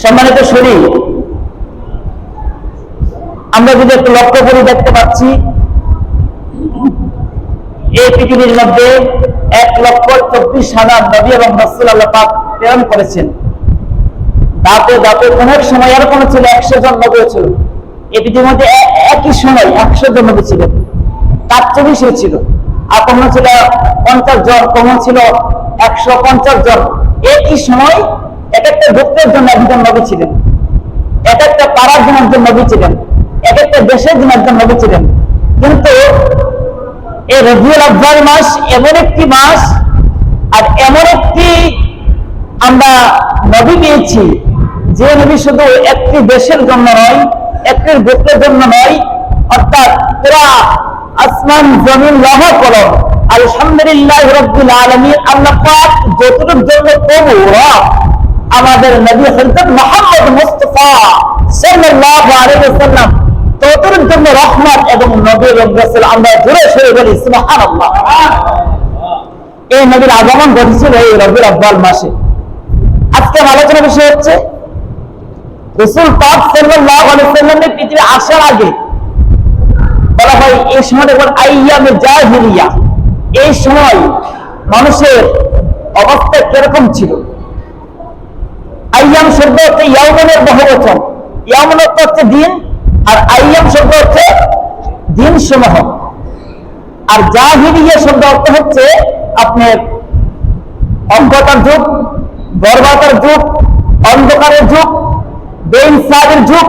সম্মানিত শুনি, আমরা যদি একটু লক্ষ্য করে দেখতে পাচ্ছি এই পৃথিবীর মধ্যে 1,24,000 নবী এবং রাসূল আল্লাহ পাক প্রেরণ করেছেন। দাঁতে দাঁতে কোন এক সময় এরকম ছিল 100 জন নবী ছিল এই পৃথিবীর মধ্যে, একই সময় 100 জন নবী ছিলেন, তার চেয়ে বেশি ছিল। আর কখনো ছিল 50 জন, কখনো ছিল 150 জন। একই সময় এক একটা গোত্রের জন্য একজন নবী ছিলেন, এক একটা পাড়ার জন্য একজন নবী ছিলেন, এক একটা দেশের জন্য একজন নবী ছিলেন। কিন্তু এই রবিউল আউয়াল মাস এমন একটি মাস আর এমন একটি আমরা নবী পেয়েছি যে নবী শুধু একটি দেশের জন্য নয়, একটি গোত্রের জন্য নয়, অর্থাৎ পুরা আসমান জমিন লৌহ কলম আলহামদুলিল্লাহ রাব্বিল আলামিন আল্লাহ পাক যতটুকু জন্য কবুল আমাদের নবী হযরত মুহাম্মদ মুস্তাফা সাল্লাল্লাহু আলাইহি ওয়াসাল্লাম ততটুকুর জন্য রহমত এবং নবীর রাসূল আমরা জোরে সরে বলি সুবহানাল্লাহ। এই নবীর আগমন ঘটেছিল এই রবিউল আউয়াল মাসে। আজকে আলোচনার বিষয় হচ্ছে রাসূল পাক সাল্লাল্লাহু আলাইহি ওয়াসাল্লামের পৃথিবী আসার আগে বলা হয় এই সময়টা বলে আইয়ামে জাহিলিয়া। এই সময় মানুষের অবস্থা কিরকম ছিল? আইয়াম শব্দ হচ্ছে ইয়াউমের বহুবচন, ইয়াউম হচ্ছে দিন, আর আইয়াম শব্দ হচ্ছে দিন সমূহ। আর জাহিলিয়া শব্দ অর্থ হচ্ছে আপনার অজ্ঞতার যুগ, বর্বরতার যুগ, অন্ধকারের যুগ, বেইনসাফের যুগ,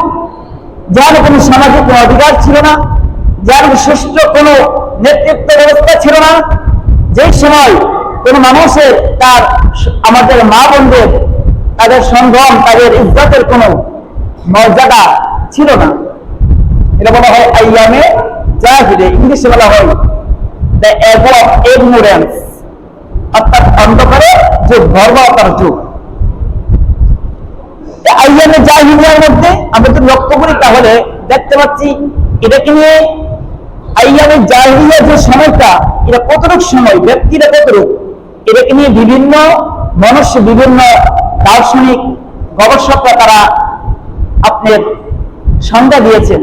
যার কোনো সামাজিক কোনো অধিকার ছিল না, যার সুষ্ঠু কোনো নেতৃত্ব ব্যবস্থা ছিল না, যে সময় কোন মানুষের তার আমাদের মা বোনদের তাদের সংগ্রাম, তাদের ইজ্জতের কোনো মর্যাদা ছিল না। এটা বলা হয় আইয়ামে জাহিলিয়া, ইংলিশে বলা হয় দ্য এজ অফ ইগনোরেন্স, অর্থাৎ অন্ধকারের যুগ, বর্বরতার যুগ। আইয়ামে জাহিলিয়ার মধ্যে আমরা যদি লক্ষ্য করি তাহলে দেখতে পাচ্ছি এটাকে নিয়ে আইয়ামে জাহিলিয়া যে সময়টা, এটা কতটুকু সময়, ব্যক্তিরা কতটুকু, এটাকে নিয়ে বিভিন্ন মানুষ, বিভিন্ন দার্শনিক গবেষকরা তারা আপনার সংজ্ঞা দিয়েছেন।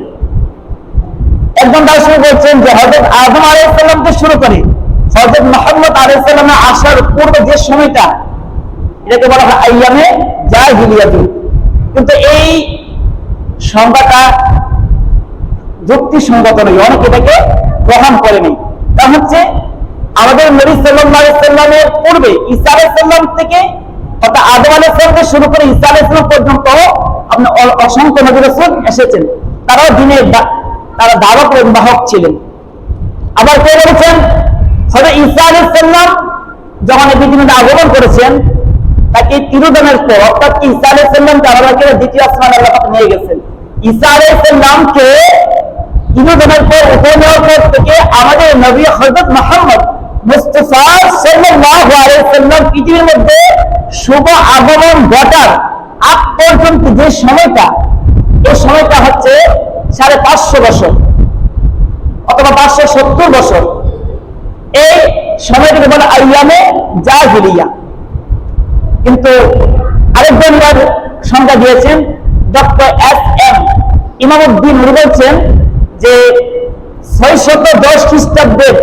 একজন দার্শনিক বলছেন যে হযরত আদম আলাইহিস সালাম থেকে শুরু করে হযরত মুহাম্মদ আলাইহিস সালামের আসার পূর্বে যে সময়টা, এটাকে বলা হয় আইয়ামে জাহিলিয়া যুগ। কিন্তু এই সংজ্ঞাটা যুক্তিসঙ্গত নয়, অনেকে এটাকে গ্রহণ করেনি। তা হচ্ছে আমাদের নবী সাল্লাল্লাহু আলাইহি সাল্লামের পূর্বে ঈসা আলাইহিস সালাম থেকে অর্থাৎ আদম আলাইহিস সালাম থেকে শুরু করে ঈসা আলাইহিস সালাম পর্যন্ত আপনার অসংখ্য নবী রাসূল এসেছেন। তারাও দিনের তারা দাওয়াত এবং বাহক ছিলেন। আবার কে বলেছেন হযরত ঈসা আলাইহিস সালাম যখন এই পৃথিবীতে আগমন করেছেন, তাকে তিরোধানের পর অর্থাৎ ঈসা আলাইহিস সালামকে আল্লাহকে দ্বিতীয় আসমানে আল্লাহ পাক নিয়ে গেছেন। ঈসা আলাইহিস সালামকে তিরোধানের পর উঠে নেওয়ার পর থেকে আমাদের নবী হযরত মুহাম্মদ মুস্তাফা সাল্লাল্লাহু আলাইহি ওয়াসাল্লাম পৃথিবীর মধ্যে শুভ আগমন ঘটার আগ পর্যন্ত যে সময়টা, এই সময়টা হচ্ছে 550 বছর অথবা 570 বছর। এই সময়টাকে বলে আইয়ামে জাহিলিয়া। কিন্তু আরেকজন সংজ্ঞা দিয়েছেন ডক্টর এস.এম. ইমামউদ্দিন বলছেন যে 610 খ্রিস্টাব্দের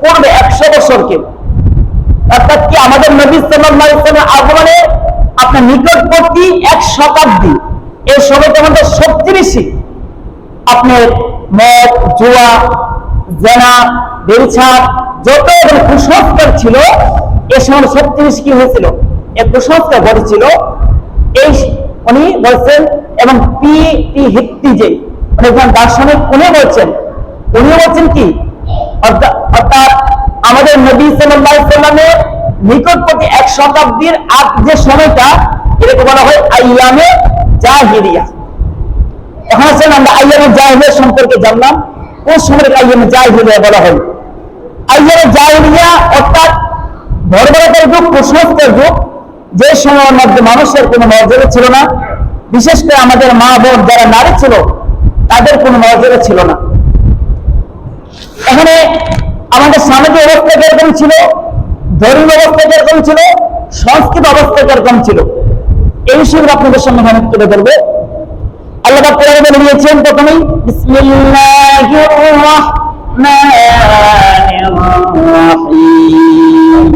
পূর্বে 100 বছরকে, অর্থাৎ কি আমাদের নবী সাল্লাল্লাহু আলাইহি ওয়াসাল্লামের আগমনে আপনার নিকটবর্তী 1 শতাব্দী, এই সময়টার মধ্যে সবচেয়ে বেশি আপনার মদ, জুয়া, জেনা, ব্যভিচার যত কুসংস্কার ছিল, এই সময় সবচেয়ে বেশি কি হয়েছিল, এই কুসংস্কার ঘটেছিল। এই উনি বলছেন, এবং পি হিট্টি যে একজন দার্শনিক উনি বলছেন কি অর্থাৎ আমাদের নবী সাল্লাল্লাহু আলাইহি ওয়াসাল্লামের নিকটবর্তী 1 শতাব্দীর আগ যে সময়টা, এটাকে বলা হয় আইয়ামে জাহিলিয়া। এখন আসেন আমরা আইয়ামে জাহিলিয়া সম্পর্কে জানলাম। কোন সময়কে আইয়ামে জাহিলিয়া বলা হয়? আইয়ামে জাহিলিয়া অর্থাৎ বর্বরতার যুগ, কুসংস্কার যুগ, যে সময়ের মধ্যে মানুষের কোনো মর্যাদা ছিল না, বিশেষ করে আমাদের মা বোন যারা নারী ছিল তাদের কোনো মর্যাদা ছিল না। এখানে আমাদের সামাজিক অবস্থা কিরকম ছিল, ধর্মীয় অবস্থা কিরকম ছিল, সংস্কৃত অবস্থা কিরকম ছিল, এই বিষয়গুলো আপনাদের সামনে আমি তুলে ধরবো। আল্লাহ পাক কোরআনে বলে দিয়েছেন প্রথমেই বিসমিল্লাহির রাহমানির রাহিম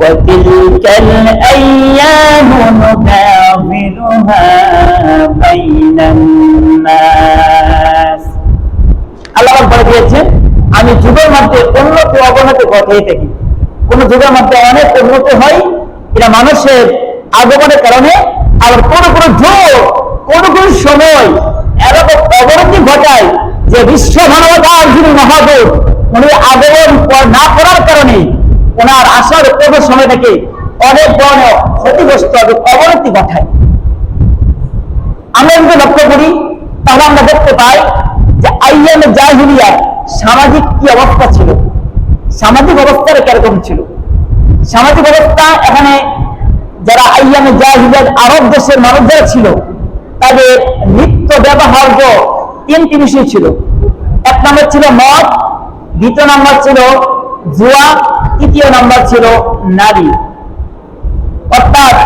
وتلك الأيام نداولها بين الناس আল্লাহ পাক বলে দিয়েছেন আমি যুগের মধ্যে উন্নতি অবনতি ঘটাই থাকি। কোন যুগের মধ্যে অনেক উন্নতি হয়, এটা মানুষের আগমনের কারণে, আর কোন কোন যুগ কোন কোন সময় এরকম অবনতি ঘটায় যে বিশ্ব মানবতার যিনি মহাদূত উনি আগমন না করার কারণে ওনার আসার পূর্ব সময় থেকে অনেক ধরনের ক্ষতিগ্রস্ত অবনতি ঘটায়। আমরা যদি লক্ষ্য করি তাহলে আমরা দেখতে পাই যে আইয়ামে জাহিলিয়াত সামাজিক কি অবস্থা ছিল, সামাজিক অবস্থাটা কিরকম ছিল। সামাজিক অবস্থা এখানে যারা আইয়ামে জাহিলিয়াত আরব দেশের মানুষ যারা ছিল তাদের নিত্য ব্যবহার্য তিনটি বিষয় ছিল। এক নম্বর ছিল মদ, দ্বিতীয় নম্বর ছিল জুয়া, তৃতীয় নম্বর ছিল নারী। অর্থাৎ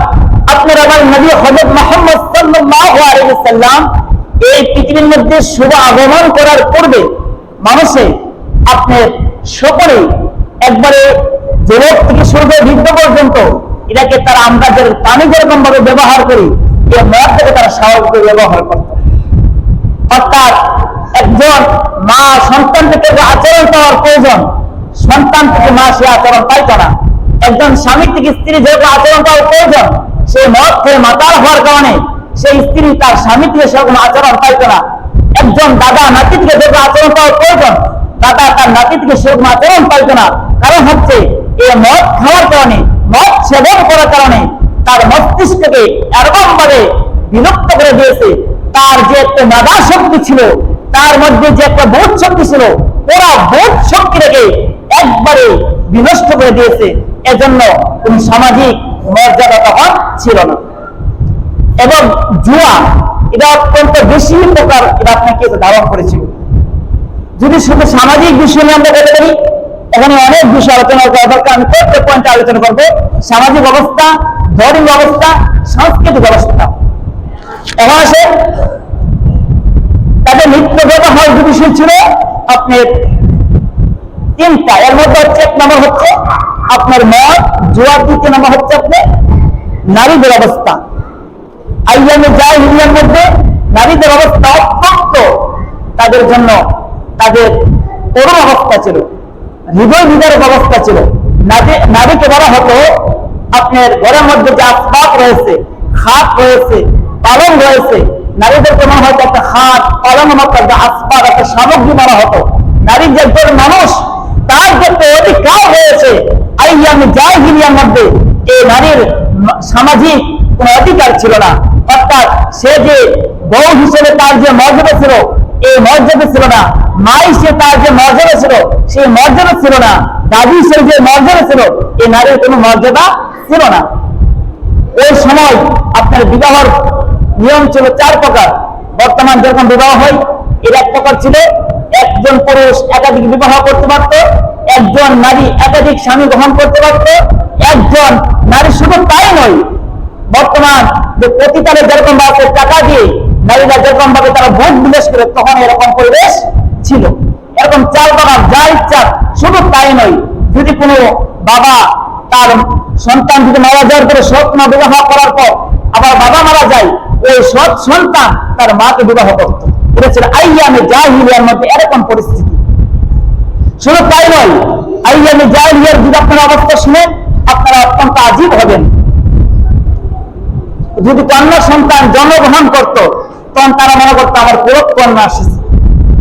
আপনার আমার নবী হযরত মুহাম্মদ সাল্লাল্লাহু আলাইহি ওয়াসাল্লাম এই পৃথিবীর মধ্যে শুভ আগমন করার পূর্বে মানুষে আপনার সকলেই একবারে যুবক থেকে শুরু করে বৃদ্ধ পর্যন্ত এটাকে তারা আমরা যে পানি যেরকম ভাবে ব্যবহার করি এই মদ থেকে তারা স্বাভাবিক ব্যবহার করত। অর্থাৎ একজন মা সন্তান থেকে যে আচরণ পাওয়ার প্রয়োজন, সন্তান থেকে মা সে আচরণ পাইত না। একজন স্বামী থেকে স্ত্রী যেরকম আচরণ পাওয়ার প্রয়োজন, সেই মদ খেয়ে মাতাল হওয়ার কারণে সেই স্ত্রী তার স্বামী থেকে সেরকম আচরণ পাইত না। একজন দাদা নাতি থেকে যেরকম আচরণ পাওয়ার প্রয়োজন, দাদা তার নাতি থেকে সেরকম আচরণ পাইত না। কারণ হচ্ছে এই মদ খাওয়ার কারণে, মদ সেবন করার কারণে তার মস্তিষ্ককে এরকম ভাবে বিলুপ্ত করে দিয়েছে। তার যে একটা মেধা শক্তি ছিল, তার মধ্যে যে একটা বোধ শক্তি ছিল, ওরা বোধ শক্তিটাকে একবারে বিনষ্ট করে দিয়েছে। এজন্য কোন সামাজিক মর্যাদা তখন ছিল না। এবং জুয়া এটা অত্যন্ত বেশি প্রকার এটা আপনাকে ধারণ করেছিল। যদি শুধু সামাজিক বিষয় নিয়ে আমরা বলতে পারি, এখানে অনেক বিষয় আলোচনা করা দরকার। আমি প্রত্যেক পয়েন্টে আলোচনা করবো। সামাজিক অবস্থা, ধর্মীয় অবস্থা, সাংস্কৃতিক অবস্থা। এখন আসে তাদের নিত্য ব্যবহার যে বিষয় ছিল আপনার তিনটা। এর মধ্যে হচ্ছে এক নম্বর হচ্ছে আপনার মদ, জুয়া, দ্বিতীয় নম্বর হচ্ছে আপনার নারীদের অবস্থা। আইয়ামে জাহিলিয়ার মধ্যে নারীদের অবস্থা অত্যন্ত তাদের জন্য তাদের করুণ অবস্থা ছিল, হৃদয় বিদারক অবস্থা ছিল। নারীকে বলা হতো আপনার ঘরের মধ্যে যে আসবাব রয়েছে, খাট রয়েছে, পালং রয়েছে, নারীদেরকে মনে হয়তো একটা খাট, পালং মতো একটা আসবাব, একটা সামগ্রী বলা হতো। নারী যে একজন মানুষ, তার যে একটা অধিকার রয়েছে আইয়ামে জাহিলিয়ার মধ্যে, এই নারীর সামাজিক কোন অধিকার ছিল না। অর্থাৎ সে যে বউ হিসেবে তার যে মর্যাদা ছিল, এই মর্যাদা ছিল না। মা হিসেবে তার যে মর্যাদা ছিল, সেই মর্যাদা ছিল না। দাদি হিসেবে যে মর্যাদা ছিল, এই নারীর কোন মর্যাদা ছিল না। ওই সময় আপনার বিবাহর নিয়ম ছিল 4 প্রকার। বর্তমান যেরকম বিবাহ হয় এর এক প্রকার ছিল, একজন পুরুষ একাধিক বিবাহ করতে পারত, একজন নারী একাধিক স্বামী গ্রহণ করতে পারত, একজন নারী শুধু তাই নয়, বর্তমান যে প্রতিকারে যেরকম ভাবে টাকা দিয়ে নারীরা যেরকম ভাবে তারা ভোট বিলেস করে, তখন এরকম পরিবেশ ছিল। এরকম 4 প্রকার, যা ইচ্ছা। শুধু তাই নয়, যদি কোনো বাবা তার সন্তান যদি মারা যাওয়ার পরে সৎ মা বিবাহ করার পর আবার বাবা মারা যায়, ওই সৎ সন্তান তার মাকে বিবাহ করত। এটা ছিল আইয়ামে জাহিলিয়ার মধ্যে এরকম পরিস্থিতি। শুধু তাই নয়, আইয়ামে জাহিলিয়ার যদি আপনার অবস্থা শুনেন আপনারা অত্যন্ত আজীব হবেন। যদি কন্যা সন্তান জন্মগ্রহণ করত, তখন তারা মনে করতো আমার পুরো কন্যা আসছে।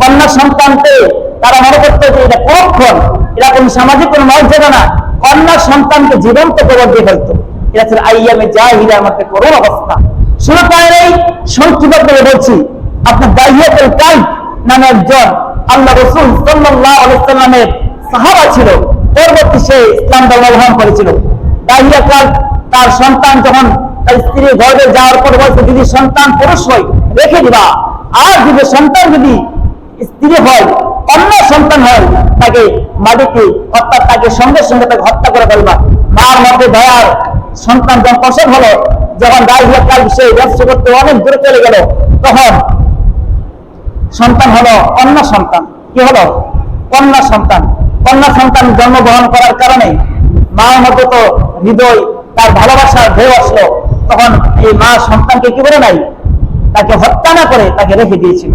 কন্যা সন্তানকে তারা মনে করতো যে এটা পুরক্ষণ, এটা কোন সামাজিক কোন মর্যাদা না। কন্যা সন্তানকে জীবন্ত কবর দিয়ে ফেলতো। এটা ছিল আইয়ামে জাহিলিয়ার মধ্যে করুণ অবস্থা। শুধু তাই নয়, সংক্ষিপ্ত করে বলছি, আপনার দাহিয়াতুল কালব নামে একজন আল্লাহ রাসূল সাল্লাল্লাহু আলাইহি ওয়াসাল্লামের সাহাবা ছিল। পরবর্তী সে ইসলাম ধর্ম গ্রহণ করেছিল। দাহিয়া কালব তার সন্তান যখন তার স্ত্রীর গর্ভে যাওয়ার পর বলছে, যদি সন্তান পুরুষ হয় রেখে দিবা, আর যদি সন্তান যদি স্ত্রী হয়, অন্য সন্তান হয়, তাকে মাটিতে, অর্থাৎ তাকে সঙ্গে সঙ্গে তাকে হত্যা করে ফেলবা। মার মধ্যে দয়ার সন্তান যখন প্রসব হলো, যখন দায়িত্ব কাল সে ব্যবসা করতে অনেক দূরে চলে গেল, তখন সন্তান হলো কন্যা সন্তান। কি হলো? কন্যা সন্তান। কন্যা সন্তান জন্মগ্রহণ করার কারণে মায়ের মধ্যে তো হৃদয় তার ভালোবাসার ঢেউ আসলো। তখন এই মা সন্তানকে কি করে নাই, তাকে হত্যা না করে তাকে রেখে দিয়েছিল।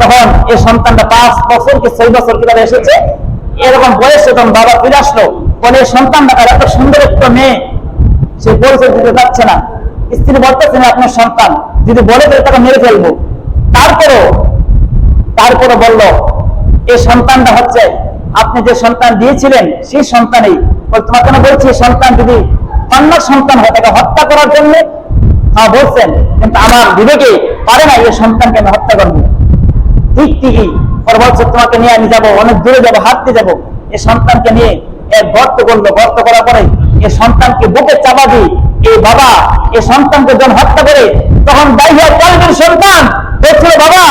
তখন এই সন্তানটা 5 বছর কি 6 বছর কিভাবে এসেছে, এরকম বয়সে তখন বাবা ফিরে আসলো, বলে সন্তানটা তার এত সুন্দর একটা মেয়ে, সে পরিচয় দিতে পারছে না। স্ত্রী বলতেছে না আপনার সন্তান, যদি বলে তাকে মেরে ফেলবো। তারপরে বলল এই সন্তানটা হচ্ছে আপনি যে সন্তান দিয়েছিলেন সেই সন্তানই। তোমার কেন বলছি সন্তান যদি কন্যা সন্তান হয় তাকে হত্যা করার জন্য? হ্যাঁ বলছেন, কিন্তু আমার বিবেকে পারে না এই সন্তানকে আমি হত্যা করবো। ঠিকই পরে বলছে তোমাকে নিয়ে আমি যাবো, অনেক দূরে যাবো, হাঁটতে যাবো। এই সন্তানকে নিয়ে এক গর্ত করলো। গর্ত করার পরে এই সন্তানকে বুকে চাপা দিয়ে এই বাবা এই সন্তানকে যখন হত্যা করে, তখন দাইয়া কলবের সন্তান বলছিল, বাবা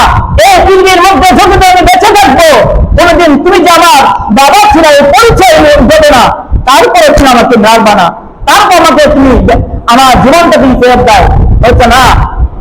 এই পৃথিবীর মধ্যে যতদিন আমি বেঁচে থাকবো কোনদিন তুমি যে আমার বাবা ছিল এই পরিচয় দেবে না, তারপরে তুমি আমাকে মারবা না, তারপর আমাকে তুমি আমার জীবনটা তুমি ফেরত দাও। হয়তো না,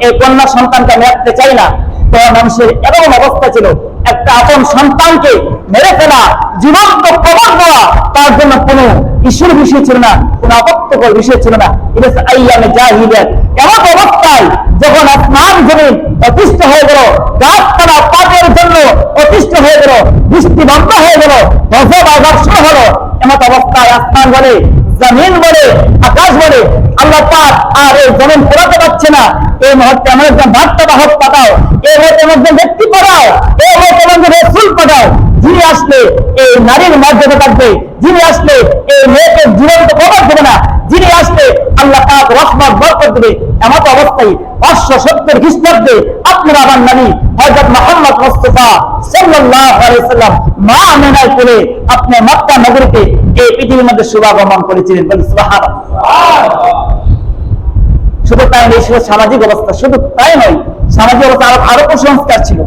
এই কন্যা সন্তানকে আমি রাখতে চাই না। তখন মানুষের এরকম অবস্থা ছিল, একটা আপন সন্তানকে মেরে ফেলা, জীবন্ত কবর দেওয়া তার জন্য কোনো ইস্যুর বিষয় ছিল না, কোনো আপত্তিকর বিষয় ছিল না। এটা আইয়ামে জাহিলিয়াত। এমন অবস্থায় যখন আসমান জমিন অতিষ্ঠ হয়ে গেল, গাছপালা পাটের জন্য অতিষ্ঠ হয়ে গেল, বৃষ্টি বন্ধ হয়ে গেল, গজব আযাব শুরু হলো, এমন অবস্থায় আসমান বলে, জমিন বলে, আকাশ বলে, আল্লাহ পাক আর এই জমিন পোড়াতে পারছে না, এই মুহূর্তে আমার একজন বার্তা বাহক পাঠাও, এই মুহূর্তে আমার একজন ব্যক্তি পাঠাও, এই মুহূর্তে আমার একজন রাসূল পাঠাও, যিনি আসলে এই নারীর মর্যাদা থাকবে, যিনি আসলে এই মেয়েকে জীবন্ত কবর দেবে না, যিনি আসলে আল্লাহ পাক রহমত বরকত দেবে। এমন অবস্থায় 570 খ্রিস্টাব্দে আপনার আমার নবী হযরত মুহাম্মদ মুস্তাফা সাল্লাল্লাহু আলাইহি সাল্লাম মা আমিনার কোলে আপনি মক্কা নগরীতে এই পৃথিবীর মধ্যে শুভাগমন করেছিলেন। বলেন সুবহানাল্লাহ। শুধু তাই নয়, শুধু সামাজিক অবস্থা, শুধু তাই নয়, সামাজিক অবস্থা আরো কুসংস্কার ছিল।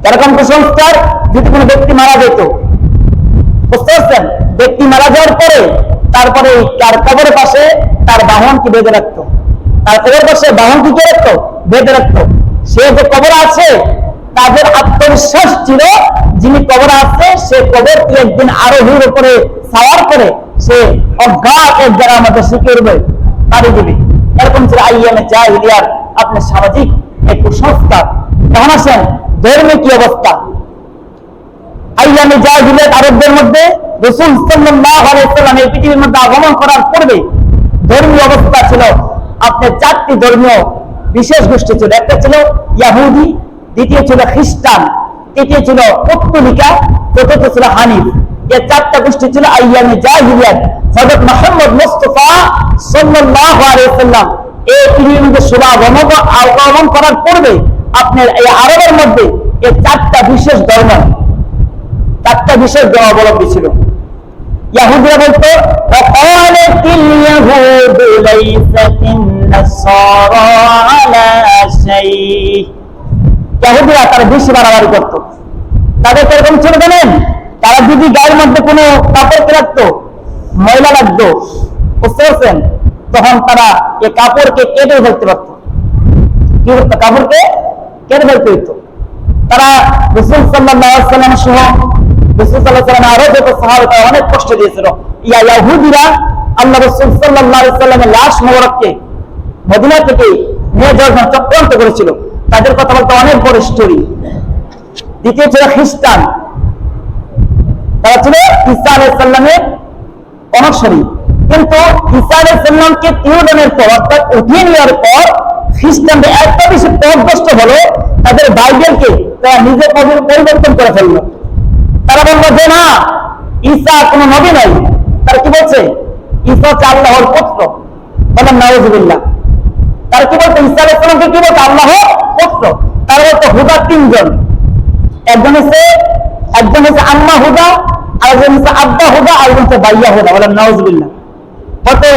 এরকম কুসংস্কার, যদি কোনো ব্যক্তি মারা যেত, বুঝতে পারছেন, ব্যক্তি মারা যাওয়ার পরে তারপরে তার কবরের পাশে তার বাহনকে বেঁধে রাখতো, তার কবরের পাশে বাহনকে কে রাখতো, বেঁধে রাখতো। সে যে কবর আছে, তাদের আত্মবিশ্বাস ছিল যিনি কবর আছে সে কবর একদিন আরোহীর উপরে সাওয়ার করে সে অজ্ঞাত এক জায়গার মধ্যে শিখে উঠবে, পাড়ি দিবে। এরকম ছিল আইয়ামে জাহিলিয়ার আপনার সামাজিক এক কুসংস্কার। এখন আসেন ধর্মীয় কি অবস্থা। আইয়ামে জাহিলিয়াত আরবদের মধ্যে রাসূল সাল্লাল্লাহু আলাইহি ওয়াসাল্লাম এই পৃথিবীর মধ্যে আগমন করার পূর্বে ধর্মীয় অবস্থা ছিল আপনার 4টি ধর্মীয় বিশেষ গোষ্ঠী ছিল। একটা ছিল ইহুদি, দ্বিতীয় ছিল খ্রিস্টান, তৃতীয় ছিল পত্তলিকা, চতুর্থ ছিল হানিফ। এই 4টা গোষ্ঠী ছিল আইয়ামে জাহিলিয়াত। হযরত মুহাম্মদ মুস্তাফা সাল্লাল্লাহু আলাইহি ওয়াসাল্লাম এই পৃথিবীর মধ্যে আগমন করার পূর্বে আপনার এই আরবের মধ্যে এই 4টা বিশেষ ধর্ম, 4টা বিশেষ অবলম্বী ছিল। ইহুদিরা বলতো ওয়াকালাতিল ইয়াহুদু লাইসাতিন নাসারা আলা শাই। ইহুদিরা তারা বেশি বাড়াবাড়ি করতো। তাদের এরকম ছিল জানেন, তারা যদি গায়ের মধ্যে কোনো কাপড় রাখতো, ময়লা লাগতো, বুঝতে পারছেন, তখন তারা এই কাপড়কে কেটে ফেলতে পারত। কি করতো? কাপড়কে কেটে ফেলতে হইত। তারা রাসূল সাল্লাল্লাহু আলাইহি ওয়াসাল্লাম সহ রাসূল সাল্লাল্লাহু আলাইহি ওয়াসাল্লাম আরো যত সাহাবা অনেক কষ্ট দিয়েছিল। ইহুদিরা আল্লাহ রাসূল সাল্লাল্লাহু আলাইহি ওয়াসাল্লামের লাশ মোবারককে মদিনা থেকে নিয়ে যাওয়ার জন্য চক্রান্ত করেছিল। তাদের কথা বলতে অনেক বড় স্টোরি। দ্বিতীয় ছিল খ্রিস্টান, তারা ছিল ঈসা আলাইহিস সালামের অনুসারী। কিন্তু ঈসা আলাইহিস সালামকে তিরোধানের পর অর্থাৎ উঠিয়ে নেওয়ার পর খ্রিস্টানদের এত বেশি পথভ্রষ্ট হলো, তাদের বাইবেলকে তারা নিজের পরিবর্তন করে ফেললো। তারা বললো যে না, ঈসা কোনো নবী নয়। তারা কি বলছে? ঈসা হচ্ছে আল্লাহর পুত্র। বলেন নাউযুবিল্লাহ। তারা কি বলতো? ঈসা আলাইহিস সালামকে কি বলতো? আল্লাহর পুত্র। তারা বলতো হুদা 3 জন, একজন হচ্ছে আম্মা হুদা, আরেকজন হচ্ছে আব্বা হুদা, আরেকজন হচ্ছে বাইয়া হুদা। বলেন নাউযুবিল্লাহ। বলতে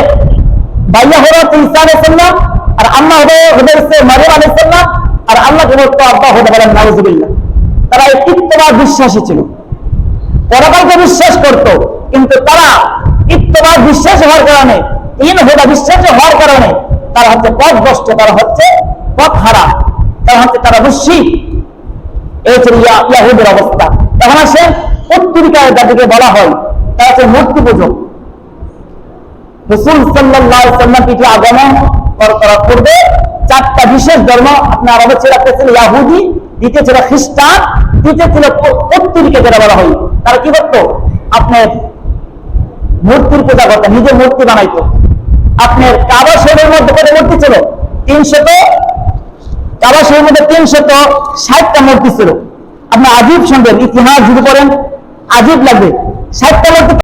বাইয়া হুদা হচ্ছে ঈসা আলাইহিস সালাম, আর আম্মা হুদা হচ্ছে মারইয়াম আলাইহিস সালাম, আর আল্লাহকে বলতো আব্বা হুদা। বলেন নাউযুবিল্লাহ। তারা এই তিত্ববাদ বিশ্বাসী ছিল, পরকালকে বিশ্বাস করত, কিন্তু তারা ইত্তবা বিশ্বাস হওয়ার কারণে, ইন হুদা বিশ্বাস হওয়ার কারণে তারা হচ্ছে পথভ্রষ্ট, তারা হচ্ছে পথ হারা, তারা হচ্ছে তারা মুশরিক। এই ছিল ইয়াহুদের অবস্থা। এখন আসে উত্তরিকায় যাদেরকে বলা হয় তারা হচ্ছে মূর্তি পূজক। রাসূল সাল্লাল্লাহু আলাইহি ওয়াসাল্লাম পৃথিবী আগমন করার পূর্বে চারটা বিশেষ ধর্ম আপনার আরবে ছিল। একটা ছিল ইয়াহুদি, দ্বিতীয় ছিল খ্রিস্টান, তৃতীয় ছিল উত্তরিকা যারা বলা হয়। তারা কি করতো? আপনার মূর্তির পূজা করতো, নিজের মূর্তি বানাইতো। আপনার কাবা শরীফের মধ্যে কত মূর্তি ছিল? 300। কাবা শরীফের মধ্যে 360টা মূর্তি ছিল। আপনি আজীব শুনবেন, ইতিহাস যদি করেন আজীব লাগবে। 60টা মূর্তি